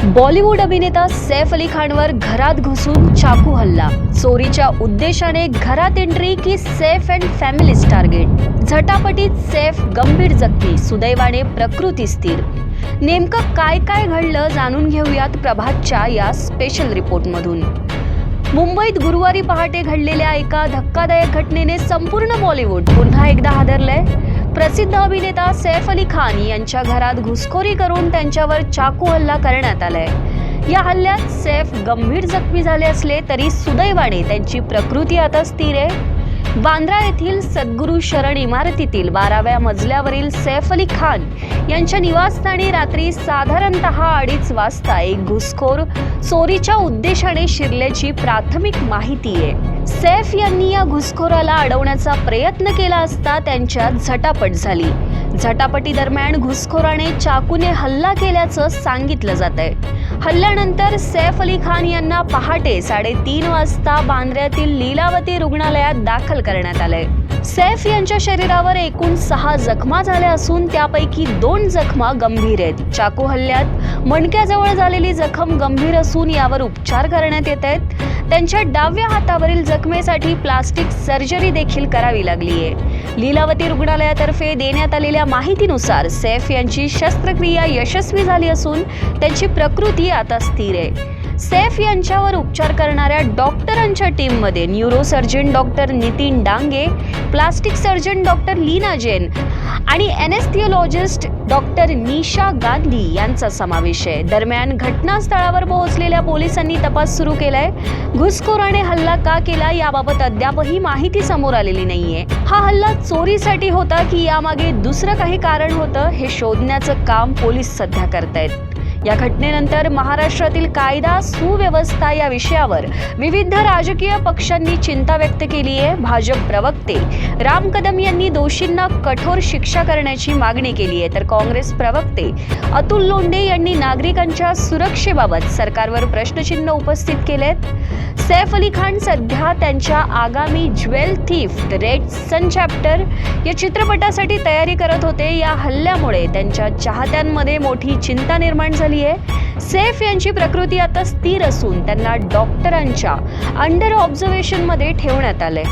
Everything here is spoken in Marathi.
बॉलिवूड अभिनेता सैफ अली खानवर घरात घुसून चाकू हल्ला। चोरीच्या उद्देशाने घरात एंट्री की सैफ अँड फॅमिलीज टार्गेट। झटापटीत सैफ गंभीर जखमी, सुदैवाने प्रकृती स्थिर। नेमकं काय काय घडलं जाणून घेऊयात प्रभातच्या या स्पेशल रिपोर्टमधून। मुंबईत गुरुवारी पहाटे घडलेल्या एका धक्कादायक घटनेने संपूर्ण बॉलिवूड पुन्हा एकदा हादरलंय। प्रसिद्ध अभिनेता सैफ अली खान यांच्या घरात घुसखोरी करून त्यांच्यावर चाकू हल्ला करण्यात आलाय। या हल्ल्यात सैफ गंभीर जखमी झाले असले तरी सुदैवाने त्यांची प्रकृती आता स्थिर आहे। बांद्रा येथील सद्गुरू शरण इमारतीतील 12व्या मजल्यावरील सैफ अली खान यांच्या निवासस्थानी रात्री साधारणतः 2:30 वाजता एक घुसखोर चोरीच्या उद्देशाने शिरल्याची प्राथमिक माहिती आहे। सैफ यांनी या घुसखोराला अडवण्याचा प्रयत्न केला असता त्यांच्यात झटापट झाली। झटापटीदरम्यान घुसखोराने चाकूने हल्ला केल्याचं सांगितलं जातंय। हल्ल्यानंतर सैफ अली खान यांना पहाटे 3:30 वाजता बांद्र्यातील लीलावती रुग्णालयात दाखल करण्यात आलंय। सैफ यांच्या शरीरावर एकूण 6 जखमा झाल्या असून त्यापैकी 2 जखमा गंभीर आहेत। चाकू हल्ल्यात मणक्याजवळ झालेली जखम गंभीर असून यावर उपचार करण्यात येत आहेत। त्यांच्या डाव्या हातावरील जखमेसाठी प्लास्टिक सर्जरी देखील करावी लागली आहे। लीलावती रुग्णालयातर्फे देण्यात आलेल्या माहितीनुसार सैफ यांची शस्त्रक्रिया यशस्वी झाली असून त्यांची प्रकृती आता स्थिर आहे। सैफ यांच्यावर उपचार करणाऱ्या डॉक्टरांच्या टीममध्ये neurosurgeon doctor Nitin Dange, plastic surgeon doctor Leena Jain आणि एनेस्थेसियोलॉजिस्ट डॉक्टर निशा गांधी यांचा समावेश आहे। दरम्यान घटनास्थळावर पोहोचलेल्या पोलिसांनी तपास सुरू केलाय। घुसखोराने हल्ला का केला याबाबत अद्यापही माहिती समोर आलेली नाहीये। हा हल्ला चोरीसाठी होता की यामागे दुसरं काही कारण होतं हे शोधण्याचं काम पोलीस सध्या करतायत। या घटनेनंतर महाराष्ट्रातील कायदा सुव्यवस्था या विषयावर विविध राजकीय पक्षांनी चिंता व्यक्त केली आहे। भाजप प्रवक्ते राम कदम यांनी दोषींना कठोर शिक्षा करण्याची मागणी केली आहे, तर काँग्रेस प्रवक्ते अतुल लोंढे यांनी नागरिकांच्या सुरक्षेबाबत सरकारवर प्रश्नचिन्ह उपस्थित केलेत। सैफ अली खान सध्या त्यांच्या आगामी Jewel Thief the Red Sun chapter या चित्रपटासाठी तयारी करत होते। या हल्ल्यामुळे त्यांच्या चाहत्यांमध्ये मोठी चिंता निर्माण झाली आहे। सैफ यांची प्रकृती आता स्थिर असून त्यांना डॉक्टरांच्या अंडर ऑब्झर्वेशनमध्ये ठेवण्यात आलंय।